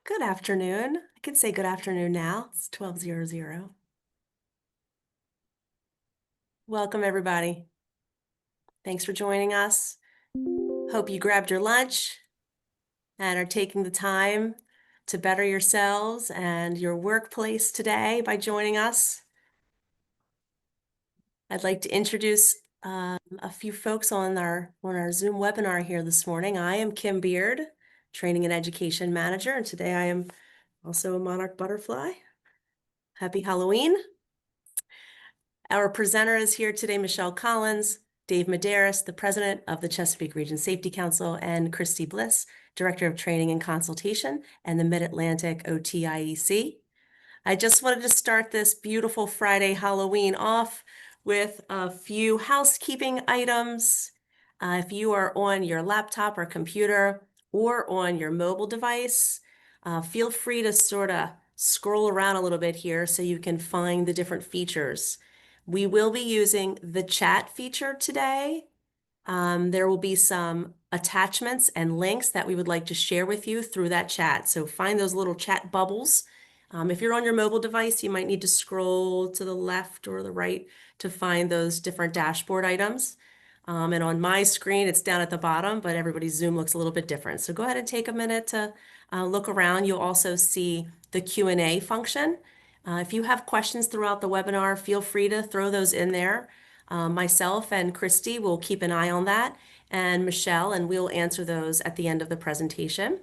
Good afternoon. I can say good afternoon now. It's 12:00. Welcome, everybody. Thanks for joining us. Hope you grabbed your lunch and are taking the time to better yourselves and your workplace today by joining us. I'd like to introduce a few folks on our Zoom webinar here this morning. I am Kim Beard, Training and Education Manager, and today I am also a Monarch Butterfly. Happy Halloween. Our presenter is here today, Michelle Collins, Dave Medeiros, the President of the Chesapeake Region Safety Council, and Christy Bliss, Director of Training and Consultation and the Mid-Atlantic OTIEC. I just wanted to start this beautiful Friday Halloween off with a few housekeeping items. If you are on your laptop or computer or on your mobile device, feel free to sort of scroll around a little bit here so you can find the different features. We will be using the chat feature today. There will be some attachments and links that we would like to share with you through that chat. So find those little chat bubbles. If you're on your mobile device, you might need to scroll to the left or the right to find those different dashboard items. And on my screen, it's down at the bottom, but everybody's Zoom looks a little bit different. So go ahead and take a minute to look around. You'll also see the Q&A function. If you have questions throughout the webinar, feel free to throw those in there. Myself and Christy will keep an eye on that, and Michelle, and we'll answer those at the end of the presentation.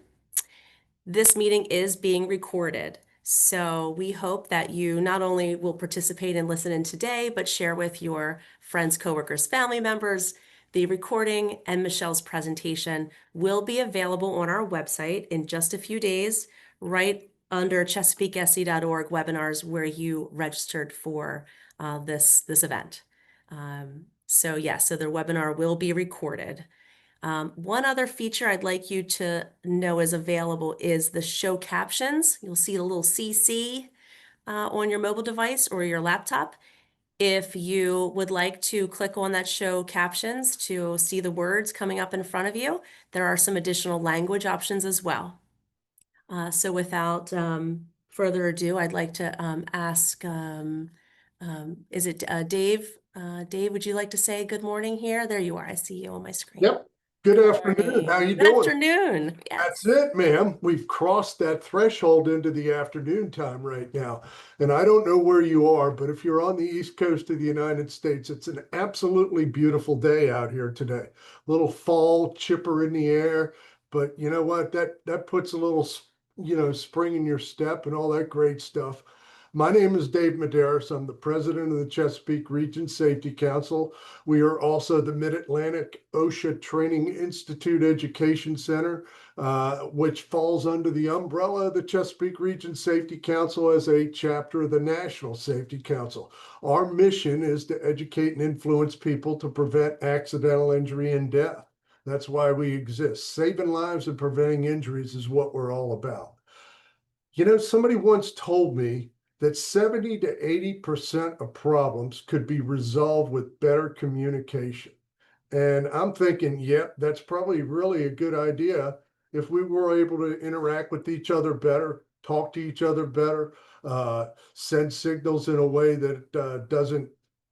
This meeting is being recorded, so we hope that you not only will participate and listen in today, but share with your friends, coworkers, family members. The recording and Michelle's presentation will be available on our website in just a few days, right under chesapeakese.org webinars where you registered for this event. So the webinar will be recorded. One other feature I'd like you to know is available is the show captions. You'll see a little CC on your mobile device or your laptop. If you would like to click on that show captions to see the words coming up in front of you, there are some additional language options as well. So without further ado, I'd like to ask, is it Dave? Dave, would you like to say good morning here? There you are. I see you on my screen. Yep. Good Good afternoon. How you Good doing? afternoon. That's Yes. it, ma'am. We've crossed that threshold into the afternoon time right now. And I don't know where you are, but if you're on the East Coast of the United States, it's an absolutely beautiful day out here today. A little fall chipper in the air, but you know what? That puts a little, spring in your step and all that great stuff. My name is Dave Medeiros. I'm the president of the Chesapeake Region Safety Council. We are also the Mid-Atlantic OSHA Training Institute Education Center, which falls under the umbrella of the Chesapeake Region Safety Council as a chapter of the National Safety Council. Our mission is to educate and influence people to prevent accidental injury and death. That's why we exist. Saving lives and preventing injuries is what we're all about. You know, somebody once told me that 70 to 80% of problems could be resolved with better communication. And I'm thinking, yep, that's probably really a good idea if we were able to interact with each other better, talk to each other better, send signals in a way that doesn't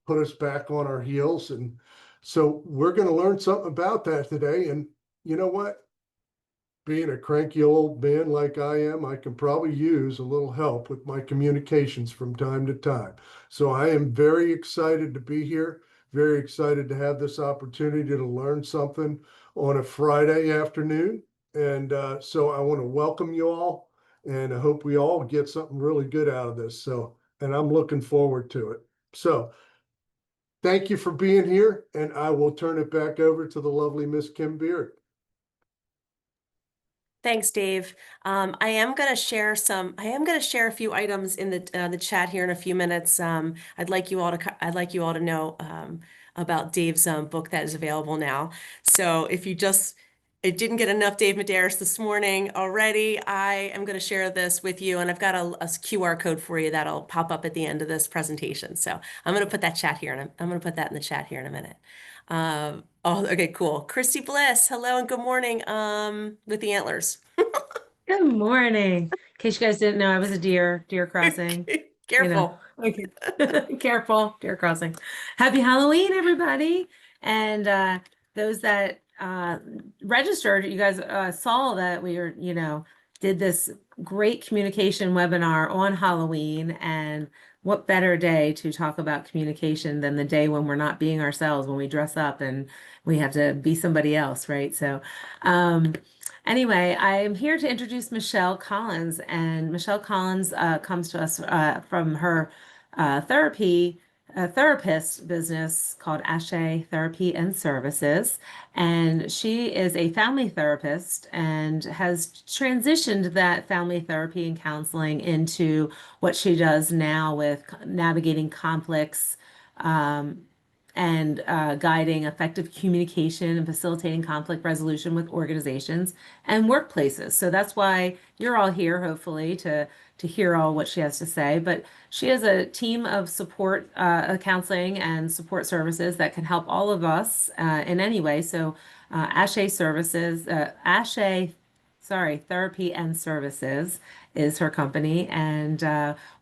put us back on our heels. And so we're going to learn something about that today. And you know what? Being a cranky old man like I am, I can probably use a little help with my communications from time to time. So I am very excited to be here, very excited to have this opportunity to learn something on a Friday afternoon. And so I want to welcome you all, and I hope we all get something really good out of this. And I'm looking forward to it. So thank you for being here, and I will turn it back over to the lovely Miss Kim Beard. Thanks, Dave. I am going to share a few items in the chat here in a few minutes. I'd like you all to know about Dave's book that is available now. So if you it didn't get enough Dave Medeiros this morning already, I am going to share this with you, and I've got a QR code for you that'll pop up at the end of this presentation. So I'm going to put that chat here, and I'm going to put that in the chat here in a minute. Oh, okay, cool. Christy Bliss, hello and good morning with the antlers. Good morning. In case you guys didn't know, I was a deer crossing. You know, Careful. okay. Careful, deer crossing. Happy Halloween, everybody. And those that registered, you guys saw that we were, did this great communication webinar on Halloween. And what better day to talk about communication than the day when we're not being ourselves, when we dress up and we have to be somebody else, right? So, anyway, I'm here to introduce Michelle Collins, and Michelle Collins comes to us from her therapist business called Ashe Therapy and Services, and she is a family therapist and has transitioned that family therapy and counseling into what she does now with navigating conflicts. Um, and guiding effective communication and facilitating conflict resolution with organizations and workplaces. So that's why you're all here, hopefully, to hear all what she has to say. But she has a team of support, counseling and support services that can help all of us in any way. So Ashe Services, Therapy and Services is her company, and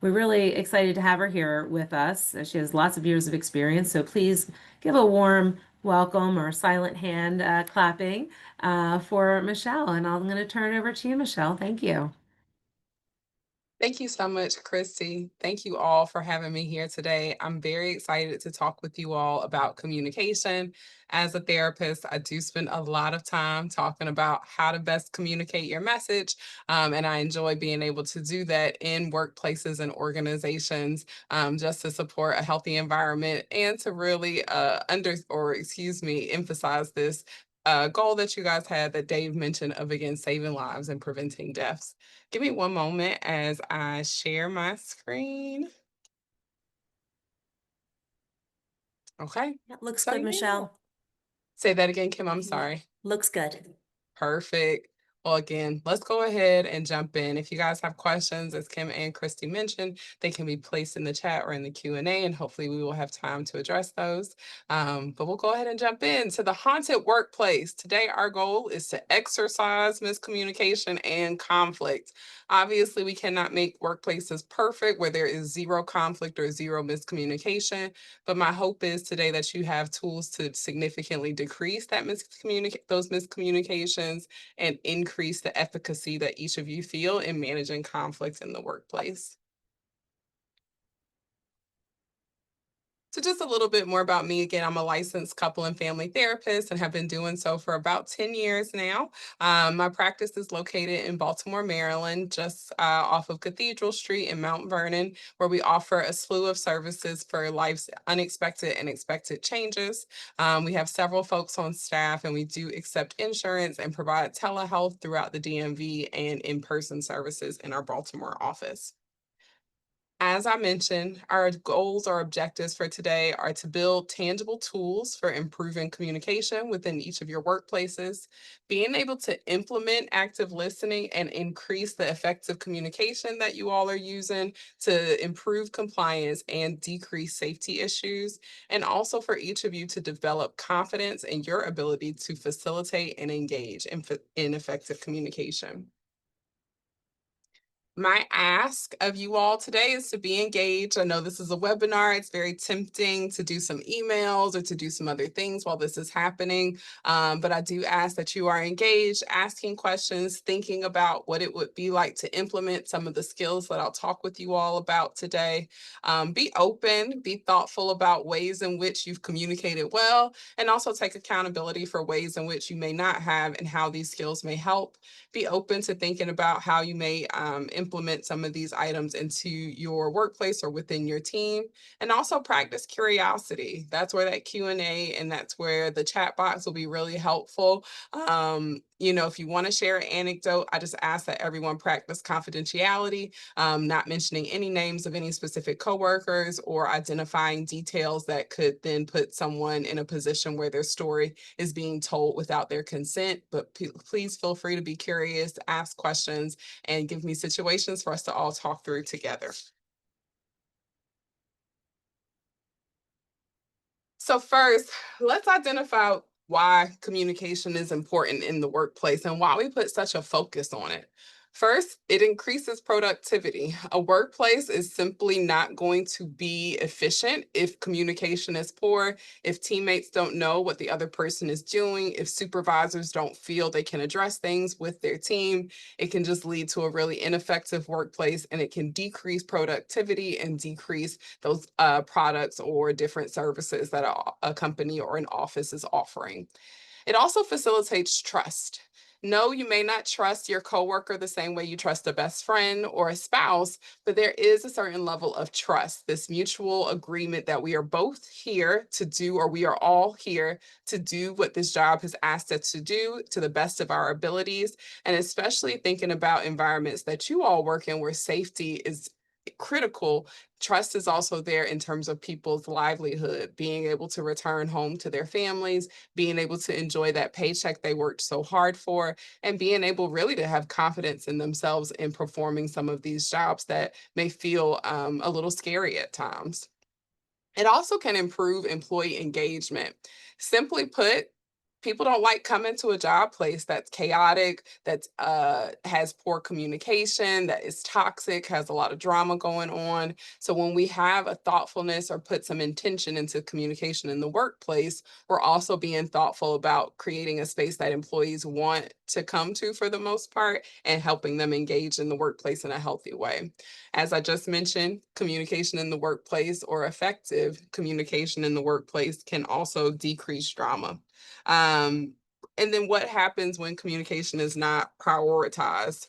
we're really excited to have her here with us. She has lots of years of experience, so please give a warm welcome or silent hand clapping for Michelle. And I'm going to turn it over to you, Michelle. Thank you. Thank you so much, Christy. Thank you all for having me here today. I'm very excited to talk with you all about communication. As a therapist, I do spend a lot of time talking about how to best communicate your message. And I enjoy being able to do that in workplaces and organizations just to support a healthy environment and to really emphasize this goal that you guys had that Dave mentioned of, again, saving lives and preventing deaths. Give me one moment as I share my screen. Okay, That looks so good, yeah. Michelle. Say that again, Kim, I'm Yeah, sorry. looks good. Perfect. Well, again, let's go ahead and jump in. If you guys have questions, as Kim and Christy mentioned, they can be placed in the chat or in the Q&A, and hopefully we will have time to address those. But we'll go ahead and jump in to the haunted workplace. Today, our goal is to exercise miscommunication and conflict. Obviously, we cannot make workplaces perfect where there is zero conflict or zero miscommunication. But my hope is today that you have tools to significantly decrease those miscommunications and increase the efficacy that each of you feel in managing conflict in the workplace. So just a little bit more about me. Again, I'm a licensed couple and family therapist and have been doing so for about 10 years now. My practice is located in Baltimore, Maryland, just off of Cathedral Street in Mount Vernon, where we offer a slew of services for life's unexpected and expected changes. We have several folks on staff, and we do accept insurance and provide telehealth throughout the DMV and in-person services in our Baltimore office. As I mentioned, our goals or objectives for today are to build tangible tools for improving communication within each of your workplaces, being able to implement active listening and increase the effective communication that you all are using to improve compliance and decrease safety issues, and also for each of you to develop confidence in your ability to facilitate and engage in effective communication. My ask of you all today is to be engaged. I know this is a webinar. It's very tempting to do some emails or to do some other things while this is happening. But I do ask that you are engaged, asking questions, thinking about what it would be like to implement some of the skills that I'll talk with you all about today. Be open, be thoughtful about ways in which you've communicated well, and also take accountability for ways in which you may not have and how these skills may help. Be open to thinking about how you may implement some of these items into your workplace or within your team, and also practice curiosity. That's where that Q&A and that's where the chat box will be really helpful. If you want to share an anecdote, I just ask that everyone practice confidentiality, not mentioning any names of any specific coworkers or identifying details that could then put someone in a position where their story is being told without their consent. But please feel free to be curious, ask questions, and give me situations for us to all talk through together. So first, let's identify why communication is important in the workplace and why we put such a focus on it. First, it increases productivity. A workplace is simply not going to be efficient if communication is poor, if teammates don't know what the other person is doing, if supervisors don't feel they can address things with their team. It can just lead to a really ineffective workplace, and it can decrease productivity and decrease those products or different services that a company or an office is offering. It also facilitates trust. No, you may not trust your coworker the same way you trust a best friend or a spouse, but there is a certain level of trust, this mutual agreement that we are both here to do, or we are all here to do what this job has asked us to do to the best of our abilities. And especially thinking about environments that you all work in where safety is critical. Trust is also there in terms of people's livelihood, being able to return home to their families, being able to enjoy that paycheck they worked so hard for, and being able really to have confidence in themselves in performing some of these jobs that may feel a little scary at times. It also can improve employee engagement. Simply put, people don't like coming to a job place that's chaotic, that has poor communication, that is toxic, has a lot of drama going on. So when we have a thoughtfulness or put some intention into communication in the workplace, we're also being thoughtful about creating a space that employees want to come to for the most part and helping them engage in the workplace in a healthy way. As I just mentioned, communication in the workplace or effective communication in the workplace can also decrease drama. Um, and then what happens when communication is not prioritized?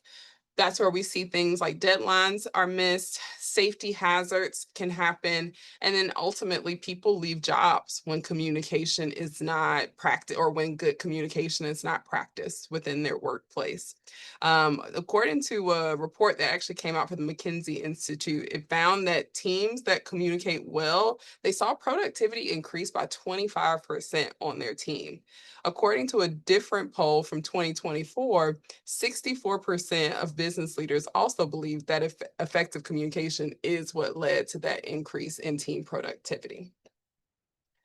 That's where we see things like deadlines are missed, safety hazards can happen, and then ultimately people leave jobs when communication is not practiced, or when good communication is not practiced within their workplace. According to a report that actually came out from the McKinsey Institute, it found that teams that communicate well, they saw productivity increase by 25% on their team. According to a different poll from 2024, 64% of business leaders also believe that effective communication is what led to that increase in team productivity.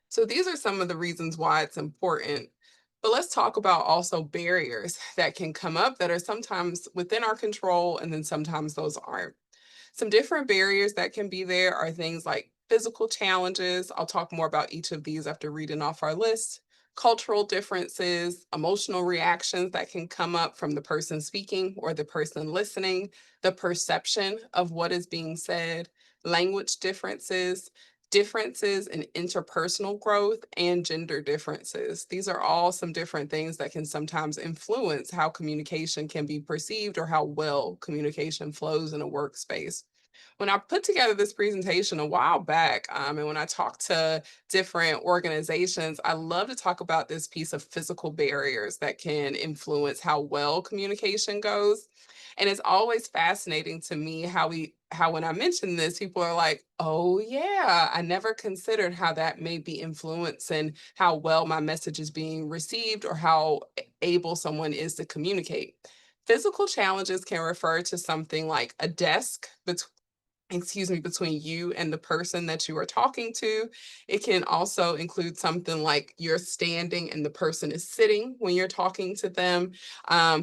So these are some of the reasons why it's important. But let's talk about also barriers that can come up that are sometimes within our control and then sometimes those aren't. Some different barriers that can be there are things like physical challenges. I'll talk more about each of these after reading off our list. Cultural differences, emotional reactions that can come up from the person speaking or the person listening, the perception of what is being said, language differences, differences in interpersonal growth, and gender differences. These are all some different things that can sometimes influence how communication can be perceived or how well communication flows in a workspace. When I put together this presentation a while back, and when I talk to different organizations, I love to talk about this piece of physical barriers that can influence how well communication goes. And it's always fascinating to me how when I mention this, people are like, oh yeah, I never considered how that may be influencing how well my message is being received or how able someone is to communicate. Physical challenges can refer to something like a desk between you and the person that you are talking to. It can also include something like you're standing and the person is sitting when you're talking to them.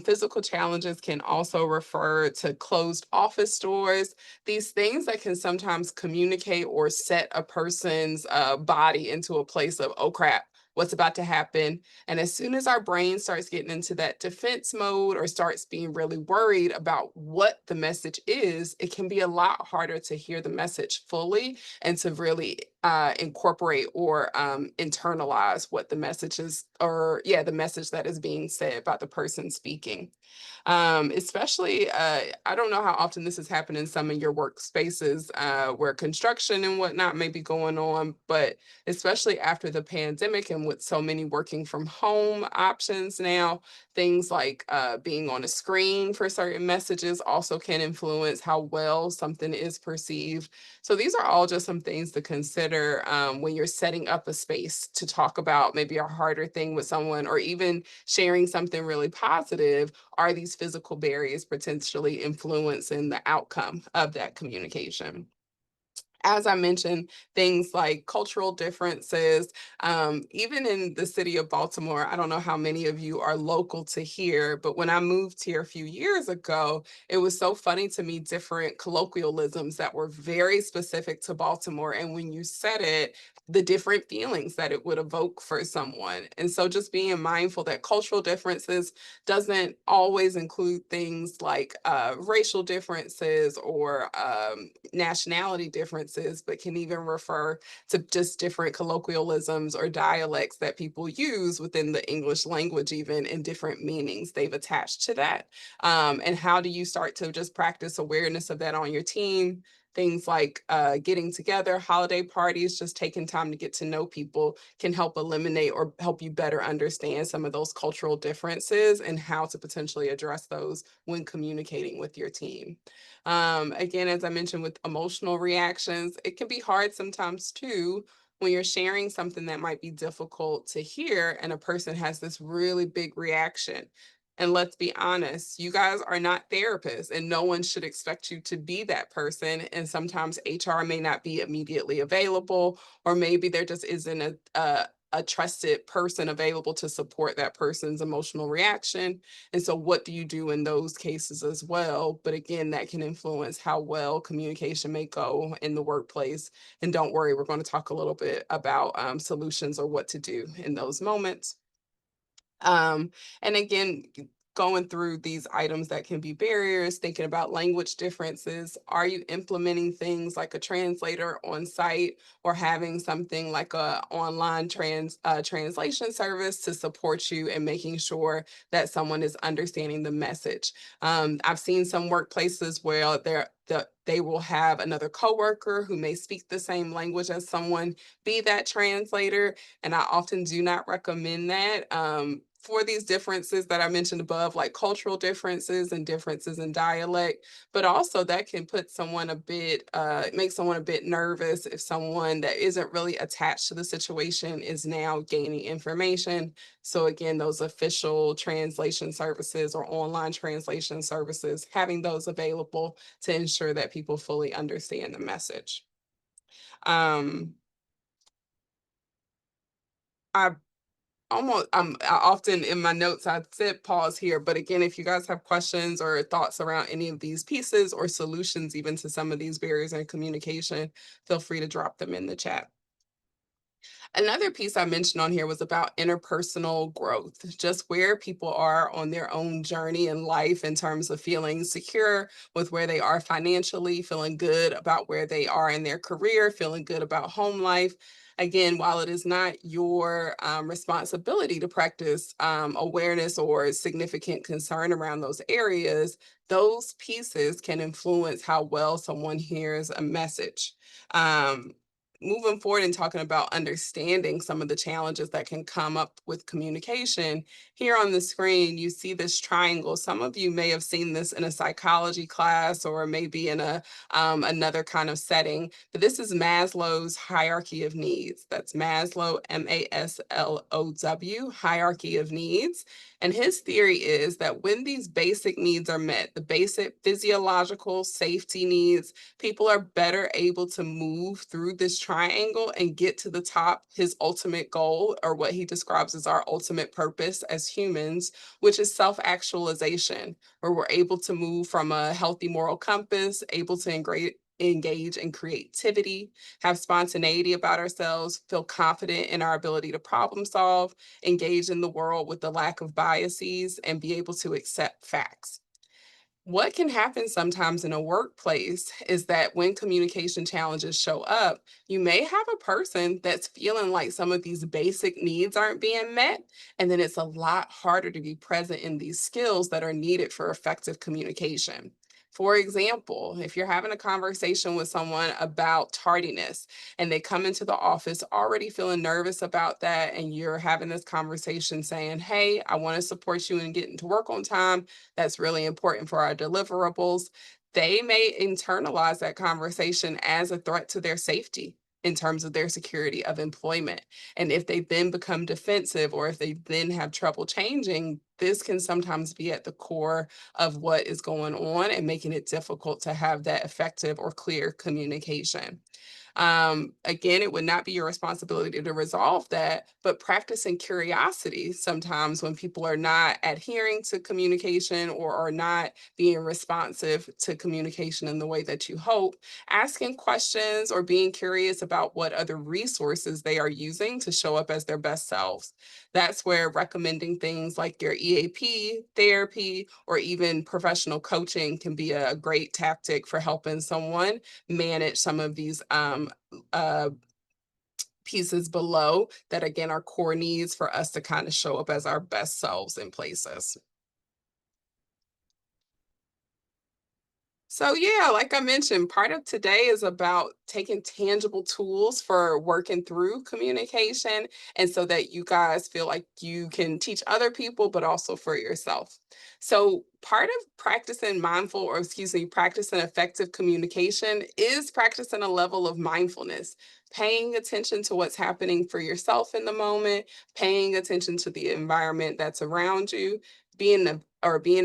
Physical challenges can also refer to closed office doors, these things that can sometimes communicate or set a person's body into a place of, oh crap, what's about to happen. And as soon as our brain starts getting into that defense mode or starts being really worried about what the message is, it can be a lot harder to hear the message fully and to really incorporate or internalize what the message is, or yeah, the message that is being said by the person speaking. Especially, I don't know how often this has happened in some of your workspaces where construction and whatnot may be going on, but especially after the pandemic and with so many working from home options now, things like being on a screen for certain messages also can influence how well something is perceived. So these are all just some things to consider when you're setting up a space to talk about maybe a harder thing with someone, or even sharing something really positive. Are these physical barriers potentially influencing the outcome of that communication? As I mentioned, things like cultural differences, even in the city of Baltimore, I don't know how many of you are local to here, but when I moved here a few years ago, it was so funny to me, different colloquialisms that were very specific to Baltimore. And when you said it, the different feelings that it would evoke for someone. And so just being mindful that cultural differences doesn't always include things like racial differences or nationality differences, but can even refer to just different colloquialisms or dialects that people use within the English language, even in different meanings they've attached to that. And how do you start to just practice awareness of that on your team? Things like getting together, holiday parties, just taking time to get to know people can help eliminate or help you better understand some of those cultural differences and how to potentially address those when communicating with your team. Again, as I mentioned with emotional reactions, it can be hard sometimes too when you're sharing something that might be difficult to hear and a person has this really big reaction. And let's be honest, you guys are not therapists and no one should expect you to be that person. And sometimes HR may not be immediately available, or maybe there just isn't a trusted person available to support that person's emotional reaction. And so, what do you do in those cases as well? But again, that can influence how well communication may go in the workplace. And don't worry, we're going to talk a little bit about solutions or what to do in those moments. Um, and again, going through these items that can be barriers, thinking about language differences. Are you implementing things like a translator on site or having something like a online translation service to support you and making sure that someone is understanding the message? I've seen some workplaces where they will have another coworker who may speak the same language as someone be that translator, and I often do not recommend that for these differences that I mentioned above, like cultural differences and differences in dialect. But also, that can put someone a bit, make someone a bit nervous if someone that isn't really attached to the situation is now gaining information. So, again, those official translation services or online translation services, having those available to ensure that people fully understand the message. Um, I I often in my notes I said pause here, but again, if you guys have questions or thoughts around any of these pieces or solutions even to some of these barriers in communication, feel free to drop them in the chat. Another piece I mentioned on here was about interpersonal growth, just where people are on their own journey in life in terms of feeling secure with where they are financially, feeling good about where they are in their career, feeling good about home life. Again, while it is not your responsibility to practice awareness or significant concern around those areas, those pieces can influence how well someone hears a message. Um, Moving forward and talking about understanding some of the challenges that can come up with communication, here on the screen, you see this triangle. Some of you may have seen this in a psychology class or maybe in a another kind of setting, but this is Maslow's hierarchy of needs. That's Maslow, MASLOW, hierarchy of needs. And his theory is that when these basic needs are met, the basic physiological safety needs, people are better able to move through this triangle and get to the top, his ultimate goal, or what he describes as our ultimate purpose as humans, which is self actualization, where we're able to move from a healthy moral compass, able to engage in creativity, have spontaneity about ourselves, feel confident in our ability to problem solve, engage in the world with the lack of biases, and be able to accept facts. What can happen sometimes in a workplace is that when communication challenges show up, you may have a person that's feeling like some of these basic needs aren't being met. And then it's a lot harder to be present in these skills that are needed for effective communication. For example, if you're having a conversation with someone about tardiness and they come into the office already feeling nervous about that, and you're having this conversation saying, "Hey, I want to support you in getting to work on time. That's really important for our deliverables," they may internalize that conversation as a threat to their safety in terms of their security of employment. And if they then become defensive or if they then have trouble changing, this can sometimes be at the core of what is going on and making it difficult to have that effective or clear communication. Again, it would not be your responsibility to resolve that, but practicing curiosity sometimes when people are not adhering to communication or are not being responsive to communication in the way that you hope, asking questions or being curious about what other resources they are using to show up as their best selves. That's where recommending things like your EAP, therapy, or even professional coaching can be a great tactic for helping someone manage some of these uh, pieces below that, again, are core needs for us to kind of show up as our best selves in places. So yeah, like I mentioned, part of today is about taking tangible tools for working through communication and so that you guys feel like you can teach other people, but also for yourself. So part of practicing mindful, or excuse me, practicing effective communication is practicing a level of mindfulness, paying attention to what's happening for yourself in the moment, paying attention to the environment that's around you, being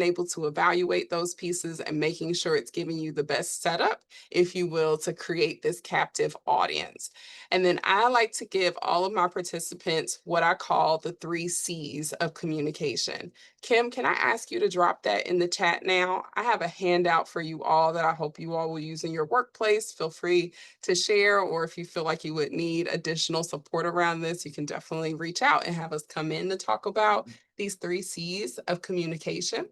able to evaluate those pieces and making sure it's giving you the best setup, if you will, to create this captive audience. And then I like to give all of my participants what I call the 3 C's of communication. Kim, can I ask you to drop that in the chat now? I have a handout for you all that I hope you all will use in your workplace. Feel free to share, or if you feel like you would need additional support around this, you can definitely reach out and have us come in to talk about these 3 C's of communication.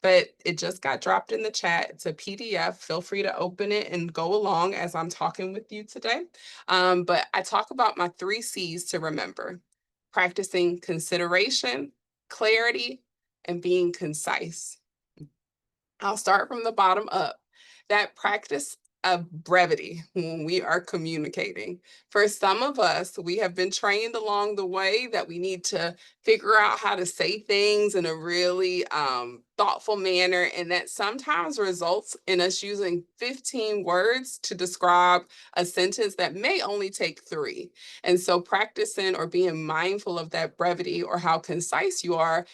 But it just got dropped in the chat. It's a PDF. Feel free to open it and go along as I'm talking with you today. But I talk about my 3 C's to remember: practicing consideration, clarity, and being concise. I'll start from the bottom up. That practice of brevity when we are communicating. For some of us, we have been trained along the way that we need to figure out how to say things in a really thoughtful manner. And that sometimes results in us using 15 words to describe a sentence that may only take 3. And so practicing or being mindful of that brevity or how concise you are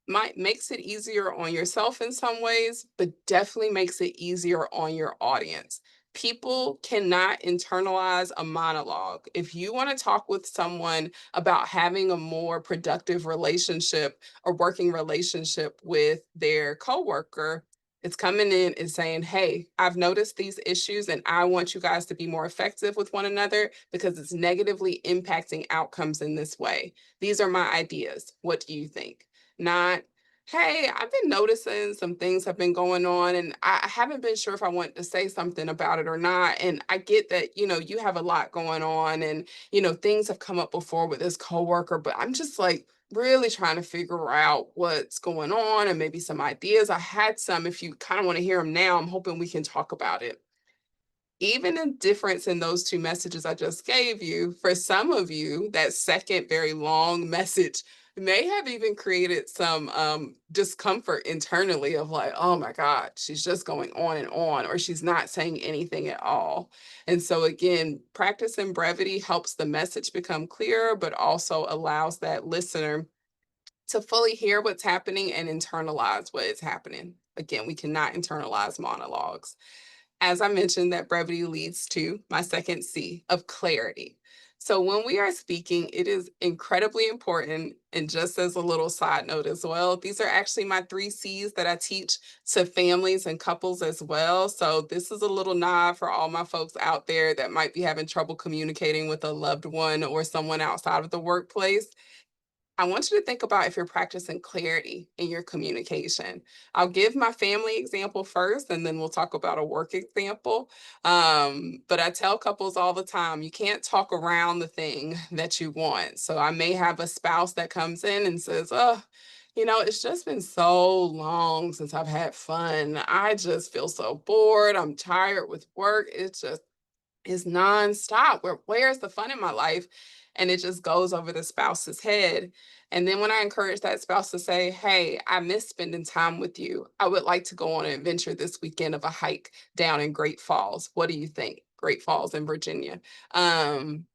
makes it easier on yourself in some ways, but definitely makes it easier on your audience. People cannot internalize a monologue. If you want to talk with someone about having a more productive relationship or working relationship with their coworker, it's coming in and saying, "Hey, I've noticed these issues and I want you guys to be more effective with one another because it's negatively impacting outcomes in this way. These are my ideas. What do you think?" Not, "Hey, I've been noticing some things have been going on and I haven't been sure if I want to say something about it or not. And I get that, you have a lot going on and, things have come up before with this coworker, but I'm just like really trying to figure out what's going on and maybe some ideas. I had some. If you kind of want to hear them now, I'm hoping we can talk about it." Even a difference in those 2 messages I just gave you, for some of you, that second very long message may have even created some discomfort internally of like, "Oh my God, she's just going on, or she's not saying anything at all." And so again, practicing brevity helps the message become clearer, but also allows that listener to fully hear what's happening and internalize what is happening. Again, we cannot internalize monologues. As I mentioned, that brevity leads to my second C of clarity. So when we are speaking, it is incredibly important. And just as a little side note as well, these are actually my 3 C's that I teach to families and couples as well. So this is a little nod for all my folks out there that might be having trouble communicating with a loved one or someone outside of the workplace. I want you to think about if you're practicing clarity in your communication. I'll give my family example first, and then we'll talk about a work example. But I tell couples all the time, you can't talk around the thing that you want. So I may have a spouse that comes in and says, "Oh, it's just been so long since I've had fun. I just feel so bored. I'm tired with work. It's just is nonstop. Where's the fun in my life?" And it just goes over the spouse's head. And then when I encourage that spouse to say, "Hey, I miss spending time with you. I would like to go on an adventure this weekend of a hike down in Great Falls. What do you think?" Great Falls in Virginia.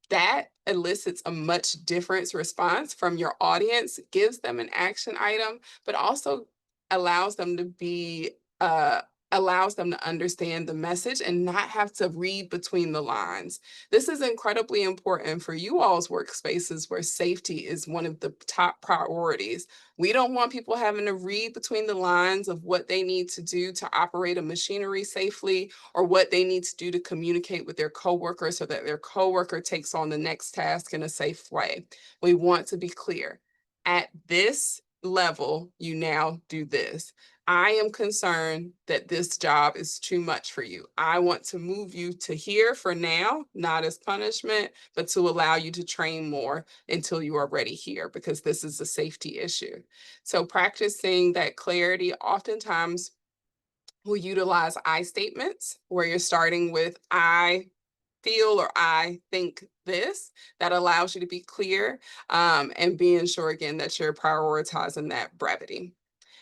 that elicits a much different response from your audience, gives them an action item, but also allows them to be allows them to understand the message and not have to read between the lines. This is incredibly important for you all's workspaces where safety is one of the top priorities. We don't want people having to read between the lines of what they need to do to operate a machinery safely or what they need to do to communicate with their coworker so that their coworker takes on the next task in a safe way. We want to be clear. At this level, you now do this. I am concerned that this job is too much for you. I want to move you to here for now, not as punishment, but to allow you to train more until you are ready here because this is a safety issue. So practicing that clarity oftentimes will utilize I statements where you're starting with I feel or I think this. That allows you to be clear and being sure again that you're prioritizing that brevity.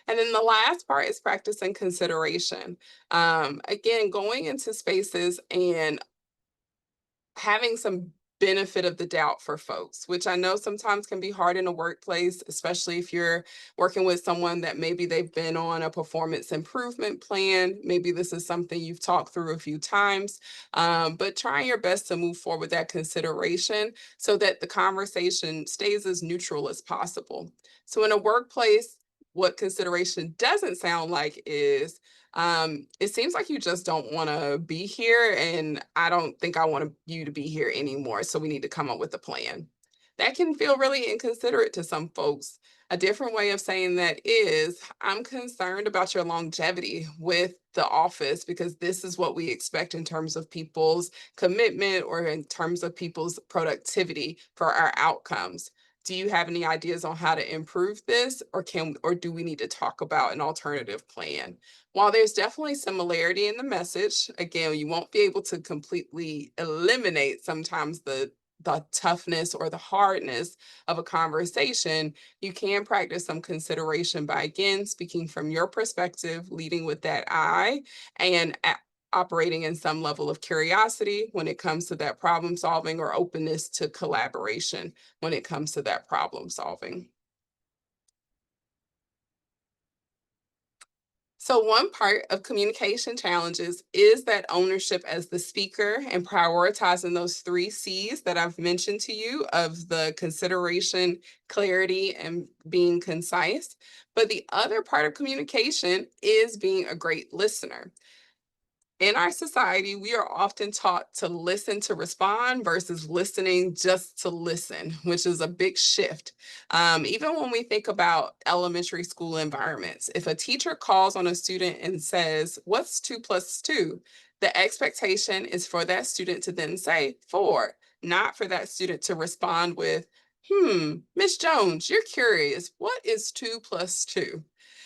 And then the last part is practicing consideration. Again, going into spaces and having some benefit of the doubt for folks, which I know sometimes can be hard in a workplace, especially if you're working with someone that maybe they've been on a performance improvement plan. Maybe this is something you've talked through a few times, but trying your best to move forward with that consideration so that the conversation stays as neutral as possible. So in a workplace, what consideration doesn't sound like is it seems like you just don't want to be here, and I don't think I want you to be here anymore. So we need to come up with a plan. That can feel really inconsiderate to some folks. A different way of saying that is, I'm concerned about your longevity with the office because this is what we expect in terms of people's commitment or in terms of people's productivity for our outcomes. Do you have any ideas on how to improve this, or do we need to talk about an alternative plan? While there's definitely similarity in the message, again, you won't be able to completely eliminate sometimes the toughness or the hardness of a conversation. You can practice some consideration by again speaking from your perspective, leading with that I, and operating in some level of curiosity when it comes to that problem solving or openness to collaboration when it comes to that problem solving. So one part of communication challenges is that ownership as the speaker and prioritizing those 3 C's that I've mentioned to you of the consideration, clarity, and being concise. But the other part of communication is being a great listener. In our society, we are often taught to listen to respond versus listening just to listen, which is a big shift. Even when we think about elementary school environments, if a teacher calls on a student and says, "What's 2 + 2?" the expectation is for that student to then say 4, not for that student to respond with, Miss Jones, you're curious. What is 2 + 2?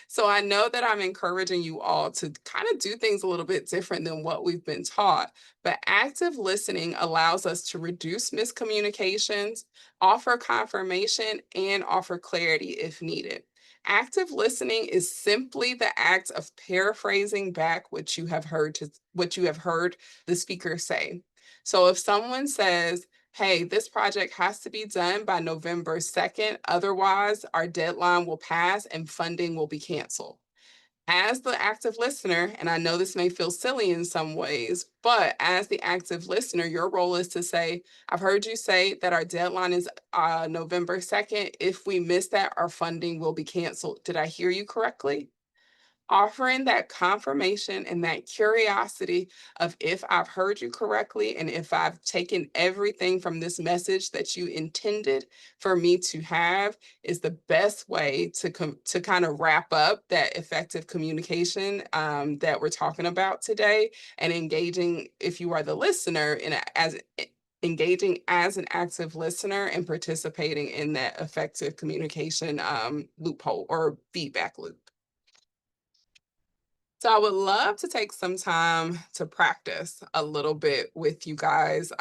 So I know that I'm encouraging you all to kind of do things a little bit different than what we've been taught, but active listening allows us to reduce miscommunications, offer confirmation, and offer clarity if needed. Active listening is simply the act of paraphrasing back what you have heard the speaker say. So if someone says, "Hey, this project has to be done by November 2nd. Otherwise, our deadline will pass and funding will be canceled." As the active listener, and I know this may feel silly in some ways, but as the active listener, your role is to say, "I've heard you say that our deadline is November 2nd. If we miss that, our funding will be canceled. Did I hear you correctly?" Offering that confirmation and that curiosity of if I've heard you correctly and if I've taken everything from this message that you intended for me to have is the best way to kind of wrap up that effective communication that we're talking about today and engaging if you are the listener engaging as an active listener and participating in that effective communication loophole or feedback loop. So I would love to take some time to practice a little bit with you guys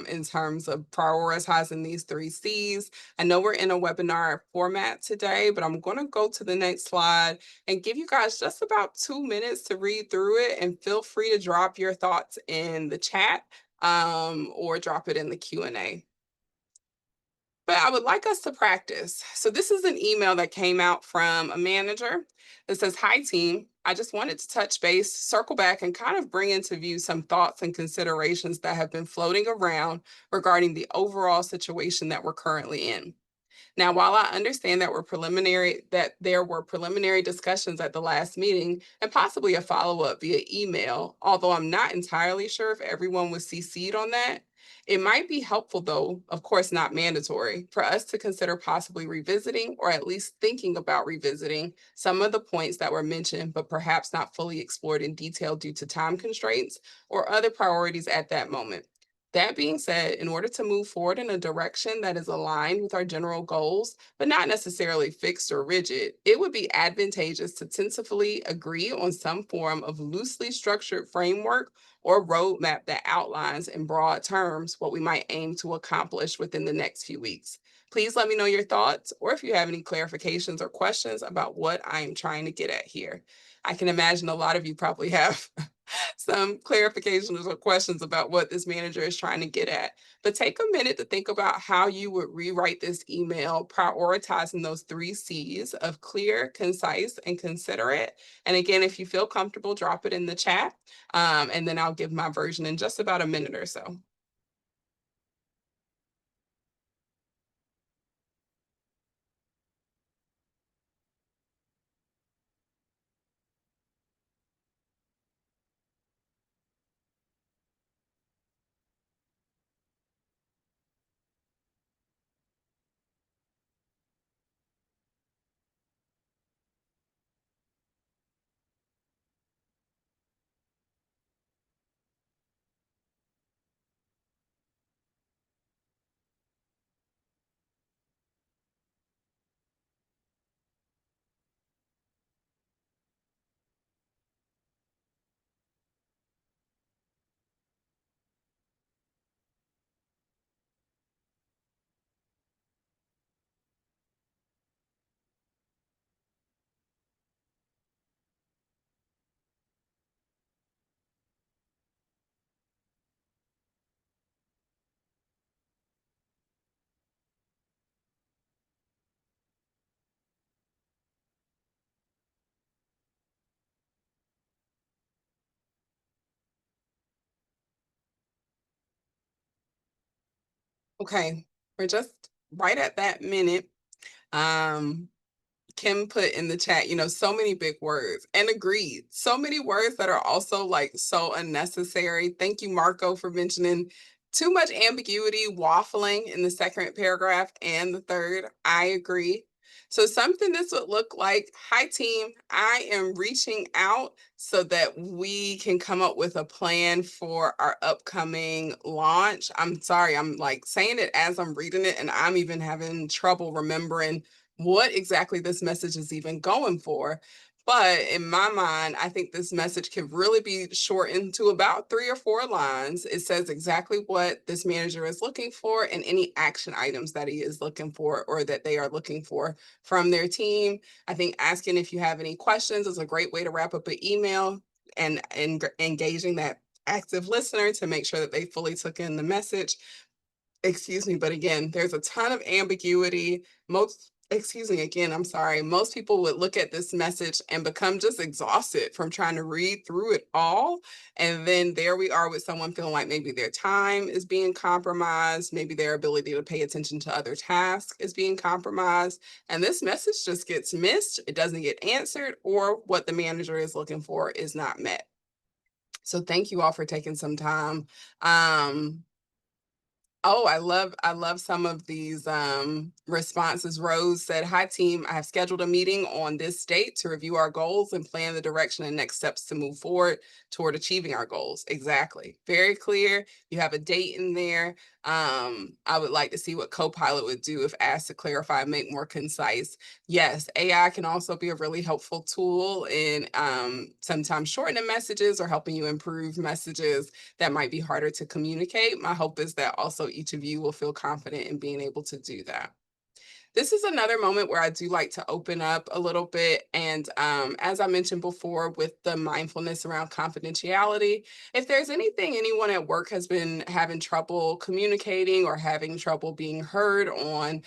in terms of prioritizing these 3 C's. I know we're in a webinar format today, but I'm going to go to the next slide and give you guys just about 2 minutes to read through it, and feel free to drop your thoughts in the chat or drop it in the Q&A. but I would like us to practice. So this is an email that came out from a manager that says, "Hi team, I just wanted to touch base, circle back, and kind of bring into view some thoughts and considerations that have been floating around regarding the overall situation that we're currently in. Now, while I understand that there were preliminary discussions at the last meeting and possibly a follow-up via email, although I'm not entirely sure if everyone was CC'd on that, it might be helpful though, of course not mandatory, for us to consider possibly revisiting or at least thinking about revisiting some of the points that were mentioned, but perhaps not fully explored in detail due to time constraints or other priorities at that moment. That being said, in order to move forward in a direction that is aligned with our general goals, but not necessarily fixed or rigid, it would be advantageous to tentatively agree on some form of loosely structured framework or roadmap that outlines in broad terms what we might aim to accomplish within the next few weeks. Please let me know your thoughts or if you have any clarifications or questions about what I am trying to get at here. I can imagine a lot of you probably have some clarifications or questions about what this manager is trying to get at. But take a minute to think about how you would rewrite this email, prioritizing those three C's of clear, concise, and considerate. And again, if you feel comfortable, drop it in the chat. And then I'll give my version in just about a minute or so. Okay, we're just right at that minute. Um, Kim put in the chat, so many big words and agreed. So many words that are also like so unnecessary. Thank you, Marco, for mentioning too much ambiguity, waffling in the second paragraph and the third. I agree. So something this would look like, "Hi team, I am reaching out so that we can come up with a plan for our upcoming launch." I'm sorry, I'm like saying it as I'm reading it, and I'm even having trouble remembering what exactly this message is even going for. But in my mind, I think this message can really be shortened to about 3 or 4 lines. It says exactly what this manager is looking for and any action items that he is looking for or that they are looking for from their team. I think asking if you have any questions is a great way to wrap up an email and engaging that active listener to make sure that they fully took in the message. Excuse me, but again, there's a ton of ambiguity. Excuse me, again, I'm sorry. Most people would look at this message and become just exhausted from trying to read through it all. And then there we are with someone feeling like maybe their time is being compromised, maybe their ability to pay attention to other tasks is being compromised. And this message just gets missed, it doesn't get answered, or what the manager is looking for is not met. So thank you all for taking some time. Oh, I love some of these responses. Rose said, "Hi team, I have scheduled a meeting on this date to review our goals and plan the direction and next steps to move forward toward achieving our goals." Exactly. Very clear. You have a date in there. I would like to see what Copilot would do if asked to clarify and make more concise. Yes, AI can also be a really helpful tool in sometimes shortening messages or helping you improve messages that might be harder to communicate. My hope is that also each of you will feel confident in being able to do that. This is another moment where I do like to open up a little bit. And as I mentioned before, with the mindfulness around confidentiality, if there's anything anyone at work has been having trouble communicating or having trouble being heard on,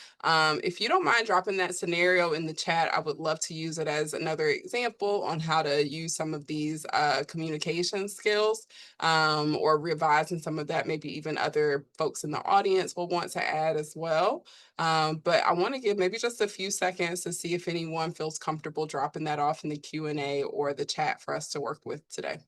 if you don't mind dropping that scenario in the chat, I would love to use it as another example on how to use some of these communication skills, or revising some of that. Maybe even other folks in the audience will want to add as well. But I want to give maybe just a few seconds to see if anyone feels comfortable dropping that off in the Q&A or the chat for us to work with today.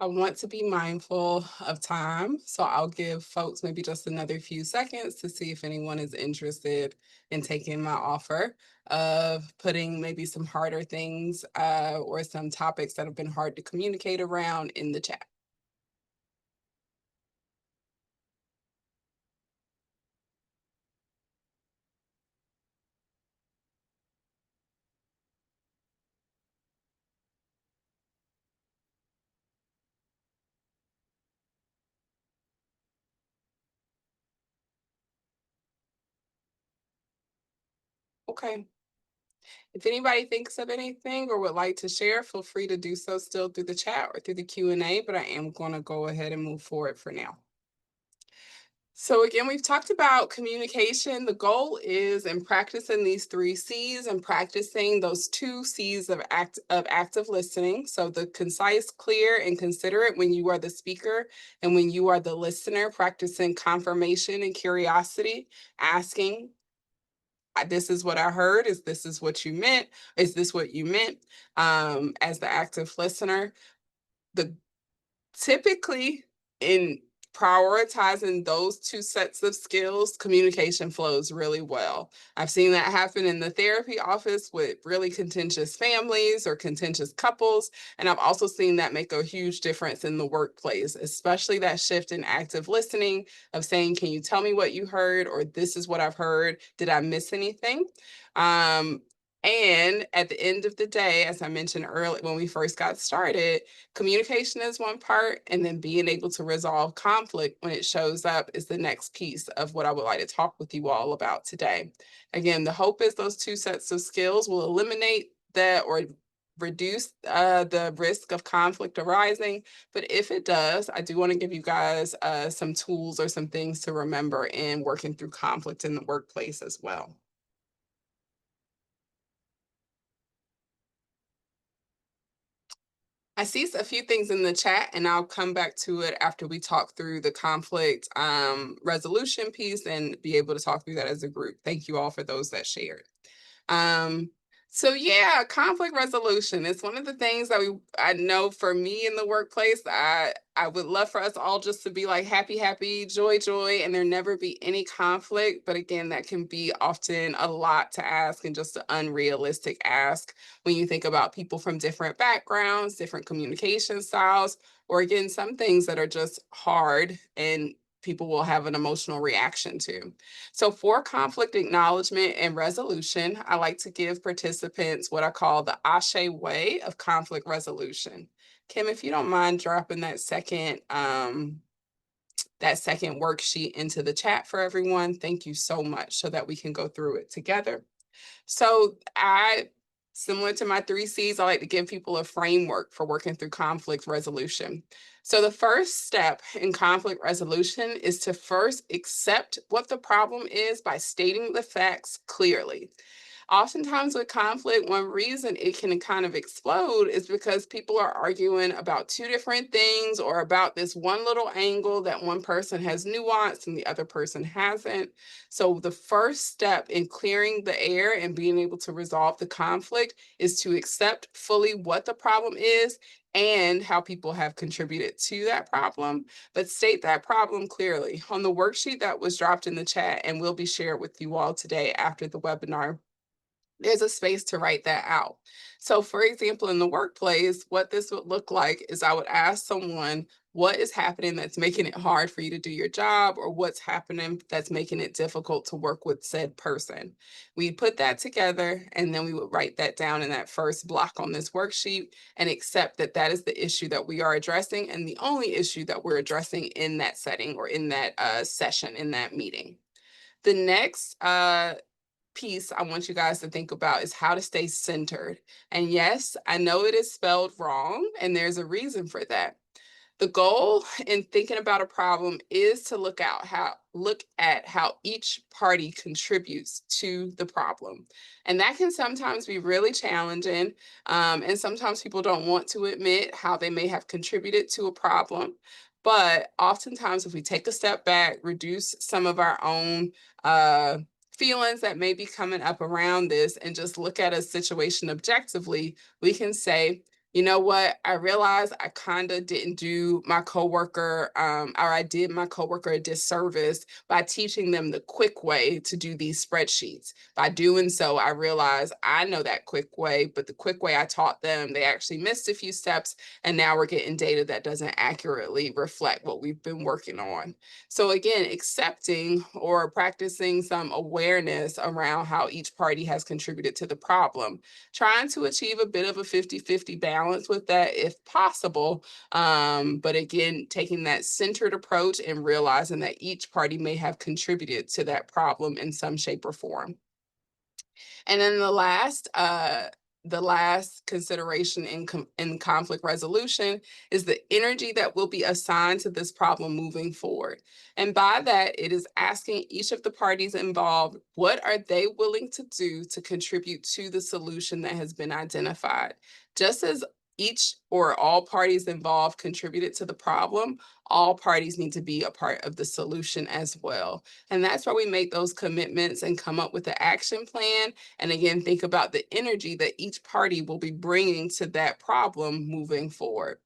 I want to be mindful of time, so I'll give folks maybe just another few seconds to see if anyone is interested in taking my offer of putting maybe some harder things or some topics that have been hard to communicate around in the chat. Okay. If anybody thinks of anything or would like to share, feel free to do so still through the chat or through the Q&A, but I am going to go ahead and move forward for now. So again, we've talked about communication. The goal is in practicing these 3 C's and practicing those 2 C's of active listening. So the concise, clear, and considerate when you are the speaker and when you are the listener, practicing confirmation and curiosity, asking, this is what I heard. Is this is what you meant? Is this what you meant? As the active listener, the typically in prioritizing those 2 sets of skills, communication flows really well. I've seen that happen in the therapy office with really contentious families or contentious couples. And I've also seen that make a huge difference in the workplace, especially that shift in active listening of saying, can you tell me what you heard? Or this is what I've heard. Did I miss anything? And at the end of the day, as I mentioned earlier when we first got started, communication is one part, and then being able to resolve conflict when it shows up is the next piece of what I would like to talk with you all about today. Again, the hope is those 2 sets of skills will eliminate that or reduce the risk of conflict arising. But if it does, I do want to give you guys some tools or some things to remember in working through conflict in the workplace as well. I see a few things in the chat, and I'll come back to it after we talk through the conflict resolution piece and be able to talk through that as a group. Thank you all for those that shared. Um, so yeah, conflict resolution is one of the things that I know for me in the workplace, I would love for us all just to be like happy, happy, joy, joy, and there never be any conflict. But again, that can be often a lot to ask and just an unrealistic ask when you think about people from different backgrounds, different communication styles, or again, some things that are just hard and people will have an emotional reaction to. So for conflict acknowledgement and resolution, I like to give participants what I call the Ashe way of conflict resolution. Kim, if you don't mind dropping that second worksheet into the chat for everyone, thank you so much so that we can go through it together. So similar to my 3 C's, I like to give people a framework for working through conflict resolution. So the first step in conflict resolution is to first accept what the problem is by stating the facts clearly. Oftentimes with conflict, one reason it can kind of explode is because people are arguing about two different things or about this one little angle that one person has nuanced and the other person hasn't. So the first step in clearing the air and being able to resolve the conflict is to accept fully what the problem is and how people have contributed to that problem, but state that problem clearly. On the worksheet that was dropped in the chat and will be shared with you all today after the webinar, there's a space to write that out. So for example, in the workplace, what this would look like is I would ask someone, what is happening that's making it hard for you to do your job, or what's happening that's making it difficult to work with said person? We put that together, and then we would write that down in that first block on this worksheet and accept that that is the issue that we are addressing and the only issue that we're addressing in that setting or in that session, in that meeting. The next piece I want you guys to think about is how to stay centered. And yes, I know it is spelled wrong, and there's a reason for that. The goal in thinking about a problem is to look at how each party contributes to the problem. And that can sometimes be really challenging. And sometimes people don't want to admit how they may have contributed to a problem. But oftentimes, if we take a step back, reduce some of our own feelings that may be coming up around this, and just look at a situation objectively, we can say, you know what? I realized I kind of didn't do my coworker, or I did my coworker a disservice by teaching them the quick way to do these spreadsheets. By doing so, I realized I know that quick way, but the quick way I taught them, they actually missed a few steps, and now we're getting data that doesn't accurately reflect what we've been working on. So again, accepting or practicing some awareness around how each party has contributed to the problem, trying to achieve a bit of a 50-50 balance with that if possible. But again, taking that centered approach and realizing that each party may have contributed to that problem in some shape or form. And then the last consideration in conflict resolution is the energy that will be assigned to this problem moving forward. And by that, it is asking each of the parties involved, what are they willing to do to contribute to the solution that has been identified? Just as each or all parties involved contributed to the problem, all parties need to be a part of the solution as well. And that's why we make those commitments and come up with the action plan. And again, think about the energy that each party will be bringing to that problem moving forward.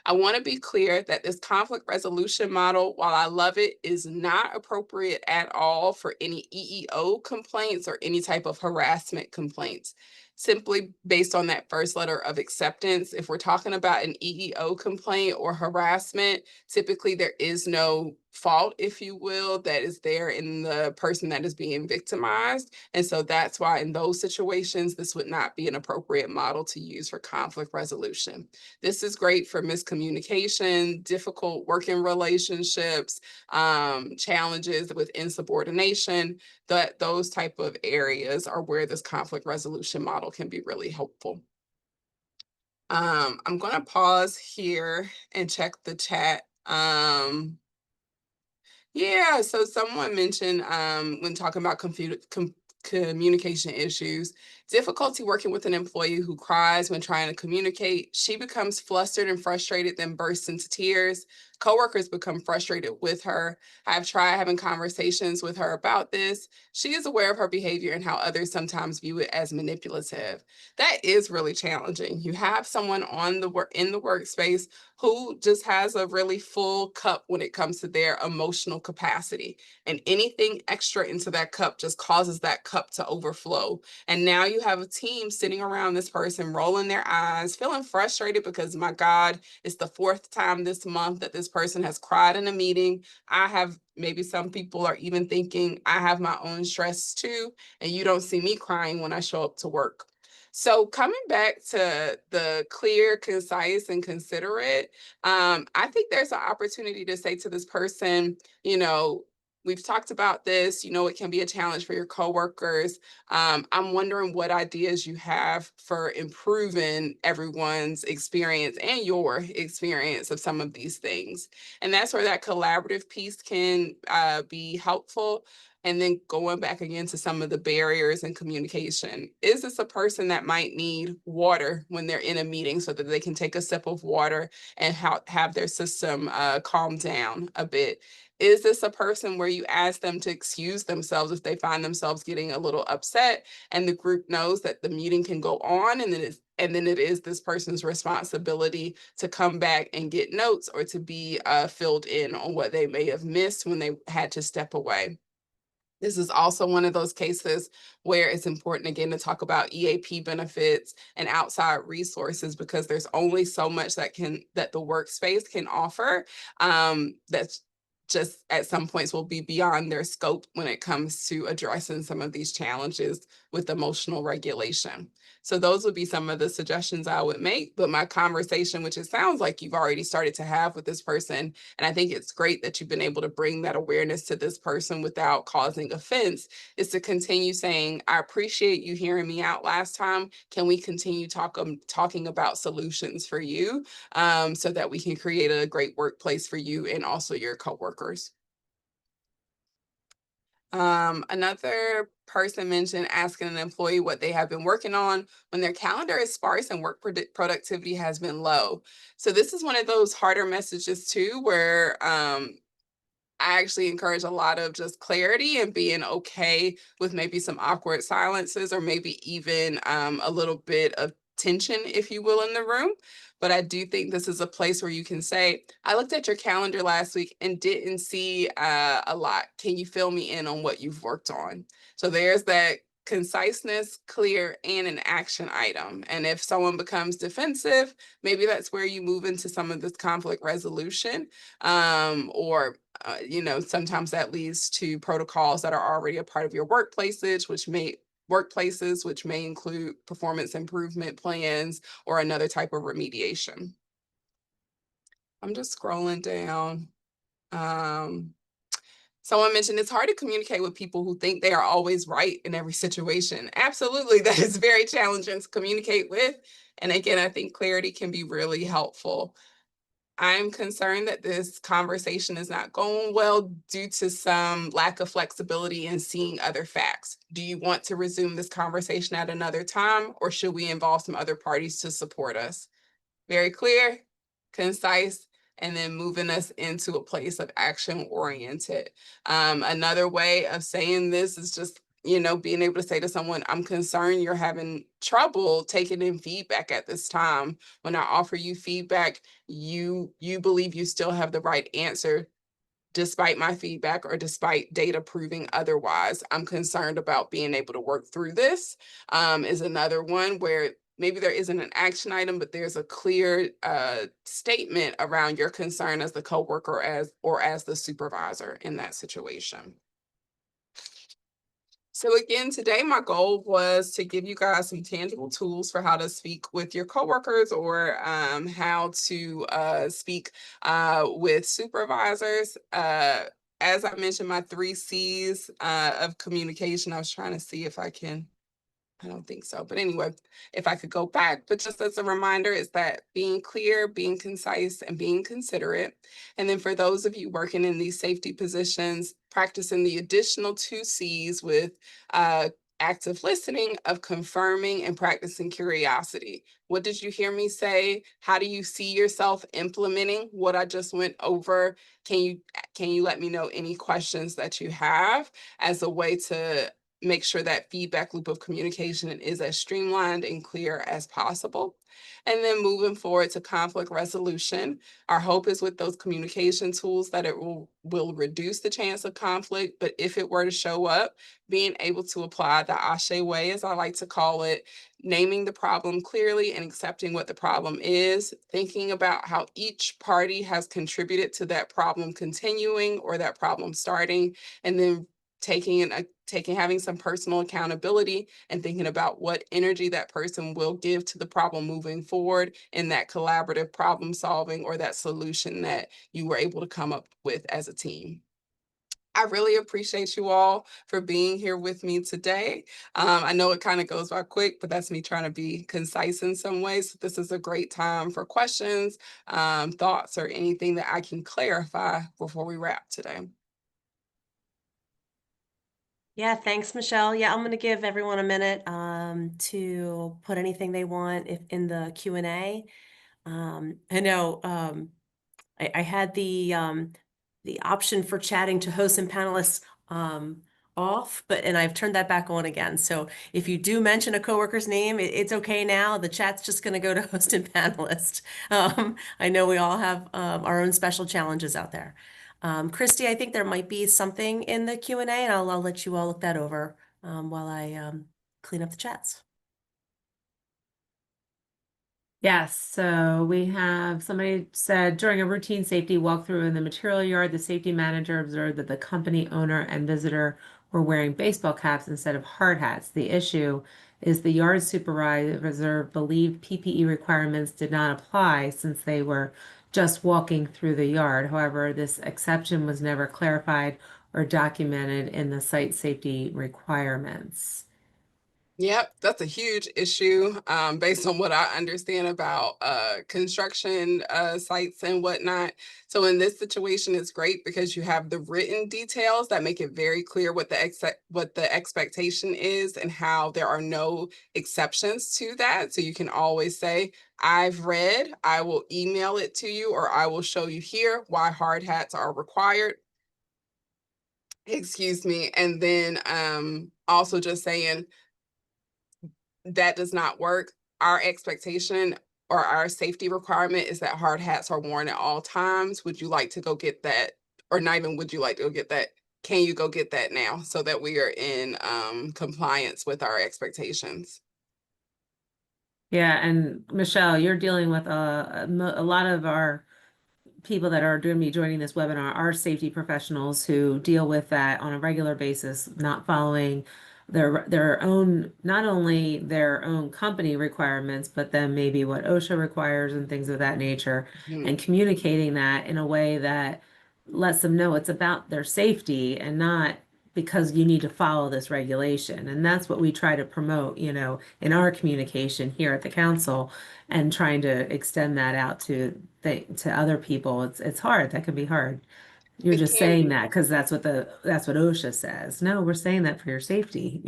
I want to be clear that this conflict resolution model, while I love it, is not appropriate at all for any EEO complaints or any type of harassment complaints. Simply based on that first letter of acceptance, if we're talking about an EEO complaint or harassment, typically there is no fault, if you will, that is there in the person that is being victimized. And so that's why in those situations, this would not be an appropriate model to use for conflict resolution. This is great for miscommunication, difficult working relationships, challenges with insubordination. Those type of areas are where this conflict resolution model can be really helpful. I'm going to pause here and check the chat. Yeah, so someone mentioned when talking about communication issues, difficulty working with an employee who cries when trying to communicate. She becomes flustered and frustrated, then bursts into tears. Coworkers become frustrated with her. I've tried having conversations with her about this. She is aware of her behavior and how others sometimes view it as manipulative. That is really challenging. You have someone in the workspace who just has a really full cup when it comes to their emotional capacity. And anything extra into that cup just causes that cup to overflow. And now you have a team sitting around this person, rolling their eyes, feeling frustrated because, my God, it's the fourth time this month that this person has cried in a meeting. Maybe some people are even thinking, I have my own stress too, and you don't see me crying when I show up to work. So coming back to the clear, concise, and considerate, I think there's an opportunity to say to this person, we've talked about this, it can be a challenge for your coworkers. I'm wondering what ideas you have for improving everyone's experience and your experience of some of these things. And that's where that collaborative piece can be helpful. And then going back again to some of the barriers in communication. Is this a person that might need water when they're in a meeting so that they can take a sip of water and have their system calm down a bit? Is this a person where you ask them to excuse themselves if they find themselves getting a little upset and the group knows that the meeting can go on, and then it is this person's responsibility to come back and get notes or to be filled in on what they may have missed when they had to step away? This is also one of those cases where it's important again to talk about EAP benefits and outside resources, because there's only so much that the workspace can offer. That's just at some points will be beyond their scope when it comes to addressing some of these challenges with emotional regulation. So those would be some of the suggestions I would make. But my conversation, which it sounds like you've already started to have with this person, and I think it's great that you've been able to bring that awareness to this person without causing offense, is to continue saying, I appreciate you hearing me out last time. Can we continue talking about solutions for you, so that we can create a great workplace for you and also your coworkers? Another person mentioned asking an employee what they have been working on when their calendar is sparse and work productivity has been low. So this is one of those harder messages too, where I actually encourage a lot of just clarity and being okay with maybe some awkward silences, or maybe even a little bit of tension, if you will, in the room. But I do think this is a place where you can say, I looked at your calendar last week and didn't see a lot. Can you fill me in on what you've worked on? So there's that conciseness, clear, and an action item. And if someone becomes defensive, maybe that's where you move into some of this conflict resolution, or sometimes that leads to protocols that are already a part of your workplaces, which may include performance improvement plans or another type of remediation. I'm just scrolling down. Someone mentioned it's hard to communicate with people who think they are always right in every situation. Absolutely, that is very challenging to communicate with. And again, I think clarity can be really helpful. I'm concerned that this conversation is not going well due to some lack of flexibility in seeing other facts. Do you want to resume this conversation at another time, or should we involve some other parties to support us? Very clear, concise, and then moving us into a place of action oriented. Another way of saying this is just, being able to say to someone, I'm concerned you're having trouble taking in feedback at this time. When I offer you feedback, you believe you still have the right answer despite my feedback or despite data proving otherwise. I'm concerned about being able to work through this, is another one where maybe there isn't an action item, but there's a clear statement around your concern as the coworker as the supervisor in that situation. So again, today my goal was to give you guys some tangible tools for how to speak with your coworkers, or how to speak with supervisors. As I mentioned, my 3 C's of communication. I was trying to see if I don't think so. But anyway, if I could go back, but just as a reminder, is that being clear, being concise, and being considerate. And then for those of you working in these safety positions, practicing the additional 2 C's with uh, active listening, of confirming, and practicing curiosity. What did you hear me say? How do you see yourself implementing what I just went over? Can you let me know any questions that you have, as a way to make sure that feedback loop of communication is as streamlined and clear as possible. And then moving forward to conflict resolution, our hope is with those communication tools that it will reduce the chance of conflict. But if it were to show up, being able to apply the Ashe way, as I like to call it, naming the problem clearly and accepting what the problem is, thinking about how each party has contributed to that problem continuing or that problem starting, and then having some personal accountability and thinking about what energy that person will give to the problem moving forward in that collaborative problem solving, or that solution that you were able to come up with as a team. I really appreciate you all for being here with me today. I know it kind of goes by quick, but that's me trying to be concise in some ways. This is a great time for questions, thoughts, or anything that I can clarify before we wrap today. Yeah, thanks, Michelle. Yeah, I'm going to give everyone a minute to put anything they want in the Q&A. I know I had the option for chatting to hosts and panelists off, and I've turned that back on again. So if you do mention a coworker's name, it's okay now. The chat's just going to go to host and panelist. I know we all have our own special challenges out there. Christy, I think there might be something in the Q&A, and I'll let you all look that over while I clean up the chats. Yes, so we have somebody said during a routine safety walkthrough in the material yard, the safety manager observed that the company owner and visitor were wearing baseball caps instead of hard hats. The issue is the yard supervisor believed PPE requirements did not apply since they were just walking through the yard. However, this exception was never clarified or documented in the site safety requirements. Yep, that's a huge issue based on what I understand about construction sites and whatnot. So in this situation, it's great because you have the written details that make it very clear what the expectation is and how there are no exceptions to that. So you can always say, "I've read. I will email it to you, or I will show you here why hard hats are required." Excuse me, and then also just saying that does not work. Our expectation or our safety requirement is that hard hats are worn at all times. Would you like to go get that? Or not even would you like to go get that? Can you go get that now so that we are in compliance with our expectations? Yeah, and Michelle, you're dealing with a lot of our people that are going to be joining this webinar are safety professionals who deal with that on a regular basis, not following their own, not only their own company requirements, but then maybe what OSHA requires and things of that nature, Mhm. and communicating that in a way that lets them know it's about their safety and not because you need to follow this regulation. And that's what we try to promote, in our communication here at the council and trying to extend that out to other people. It's hard. That can be hard. You're It just can saying be. that because that's what OSHA says. No, we're saying that for your safety.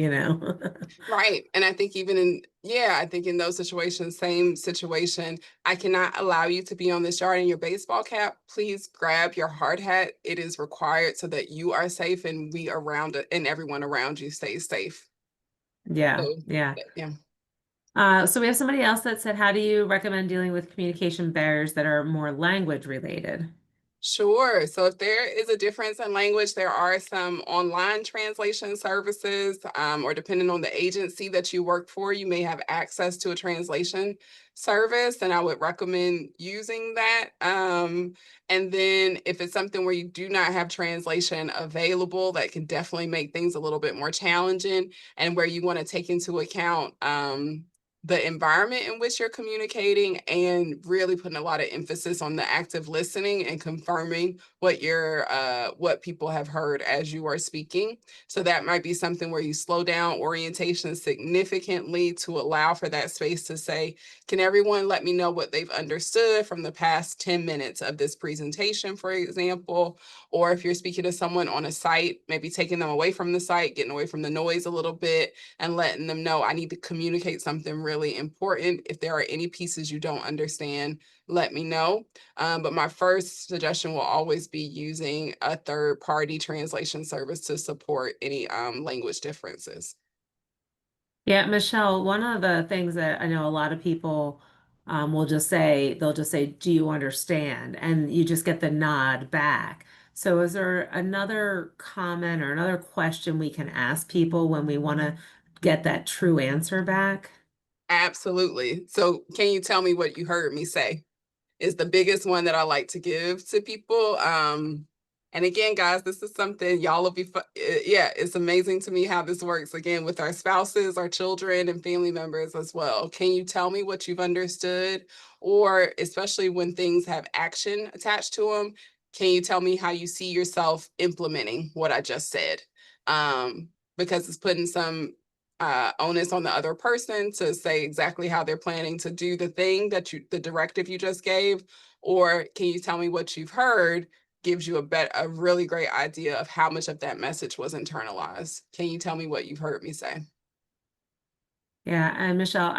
Right. And I think even in, yeah, I think in those situations, same situation, I cannot allow you to be on this yard in your baseball cap. Please grab your hard hat. It is required so that you are safe and we around it and everyone around you stays safe. Yeah, So, yeah. yeah. So we have somebody else that said, how do you recommend dealing with communication barriers that are more language related? Sure. So if there is a difference in language, there are some online translation services, or depending on the agency that you work for, you may have access to a translation service, and I would recommend using that. And then if it's something where you do not have translation available, that can definitely make things a little bit more challenging, and where you want to take into account the environment in which you're communicating and really putting a lot of emphasis on the active listening and confirming what people have heard as you are speaking. So that might be something where you slow down orientation significantly to allow for that space to say, can everyone let me know what they've understood from the past 10 minutes of this presentation, for example? Or if you're speaking to someone on a site, maybe taking them away from the site, getting away from the noise a little bit, and letting them know I need to communicate something really important. If there are any pieces you don't understand, let me know. But my first suggestion will always be using a third-party translation service to support any language differences. Yeah, Michelle, one of the things that I know a lot of people they'll just say, do you understand? And you just get the nod back. So is there another comment or another question we can ask people when we want to get that true answer back? Absolutely. So can you tell me what you heard me say? Is the biggest one that I like to give to people. And again, guys, this is something y'all will be, yeah, it's amazing to me how this works again with our spouses, our children, and family members as well. Can you tell me what you've understood? Or especially when things have action attached to them, can you tell me how you see yourself implementing what I just said? Because it's putting some onus on the other person to say exactly how they're planning to do the thing the directive you just gave, or can you tell me what you've heard? gives you a really great idea of how much of that message was internalized. Can you tell me what you've heard me say? Yeah, and Michelle,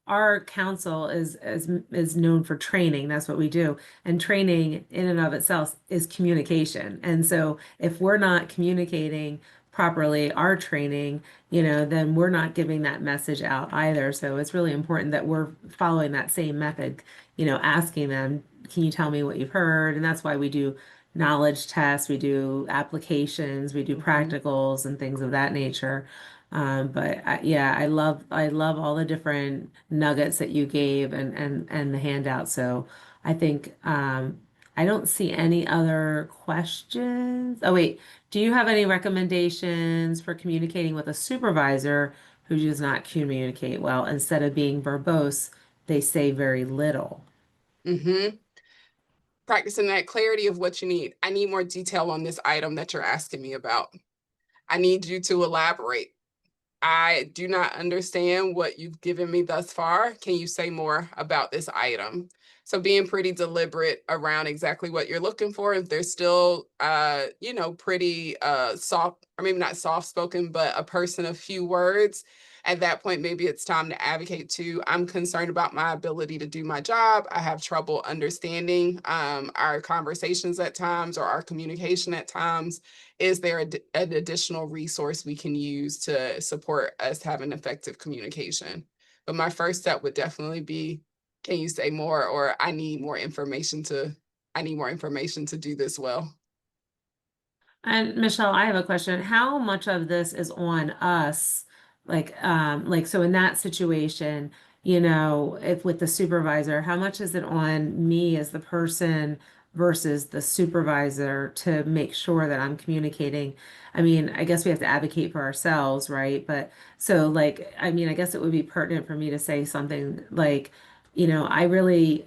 our council is known for training. That's what we do. And training in and of itself is communication. And so if we're not communicating properly our training, then we're not giving that message out either. So it's really important that we're following that same method, asking them, can you tell me what you've heard? And that's why we do knowledge tests, we do applications, we do practicals and things of that nature. Yeah, I love all the different nuggets that you gave and the handout. So I think I don't see any other questions. Oh wait, do you have any recommendations for communicating with a supervisor who does not communicate well? Instead of being verbose, they say very little. Mm-hmm. Practicing that clarity of what you need. I need more detail on this item that you're asking me about. I need you to elaborate. I do not understand what you've given me thus far. Can you say more about this item? So being pretty deliberate around exactly what you're looking for. If they're still, pretty soft, or maybe not soft spoken, but a person of few words, at that point, maybe it's time to advocate to, I'm concerned about my ability to do my job. I have trouble understanding our conversations at times or our communication at times. Is there an additional resource we can use to support us having effective communication? But my first step would definitely be, can you say more, or I need more information to do this well. And Michelle, I have a question. How much of this is on us? So in that situation, if with the supervisor, how much is it on me as the person versus the supervisor to make sure that I'm communicating? I mean, I guess we have to advocate for ourselves, right? But so I mean, I guess it would be pertinent for me to say something like, I really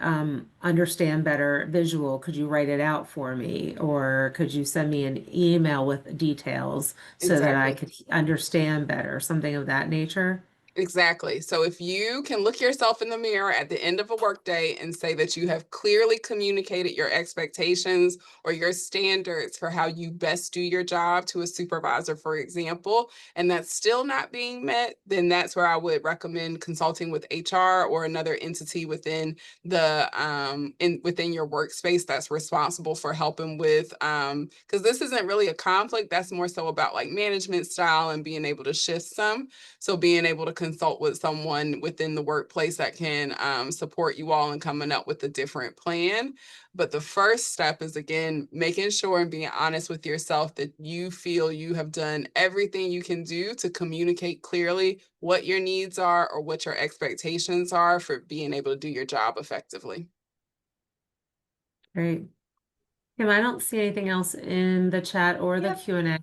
understand better visual. Could you write it out for me? Or could you send me an email with details so that I Exactly. could understand better? Something of that nature. Exactly. So if you can look yourself in the mirror at the end of a workday and say that you have clearly communicated your expectations or your standards for how you best do your job to a supervisor, for example, and that's still not being met, then that's where I would recommend consulting with HR or another entity within within your workspace that's responsible for helping with because this isn't really a conflict, that's more so about like management style and being able to shift some. So being able to consult with someone within the workplace that can support you all in coming up with a different plan. But the first step is, again, making sure and being honest with yourself that you feel you have done everything you can do to communicate clearly what your needs are or what your expectations are for being able to do your job effectively. Great. Kim, I don't see anything else in the chat or the Yep. Q&A.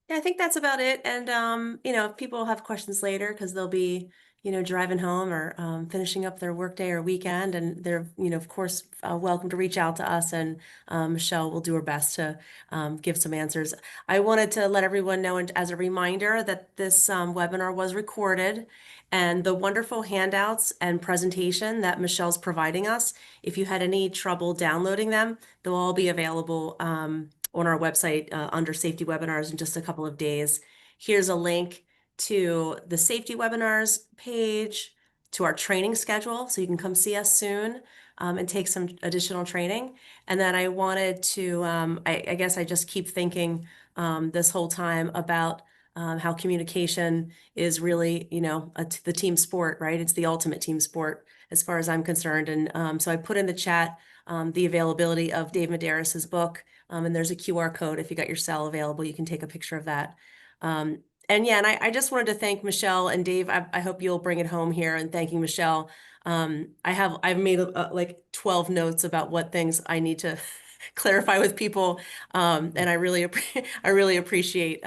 Yeah, I think that's about it. And if people have questions later, because they'll be, driving home or finishing up their workday or weekend, and they're, of course, welcome to reach out to us, and Michelle will do her best to give some answers. I wanted to let everyone know, and as a reminder, that this webinar was recorded, and the wonderful handouts and presentation that Michelle's providing us, if you had any trouble downloading them, they'll all be available on our website under safety webinars in just a couple of days. Here's a link to the safety webinars page, to our training schedule, so you can come see us soon and take some additional training. And then I wanted to, I guess I just keep thinking this whole time about how communication is really, the team sport, right? It's the ultimate team sport as far as I'm concerned. And so I put in the chat the availability of Dave Medeiros' book. And there's a QR code. If you got your cell available, you can take a picture of that. And yeah, and I just wanted to thank Michelle and Dave. I hope you'll bring it home here and thanking Michelle. I've made like 12 notes about what things I need to clarify with people. And I really appreciate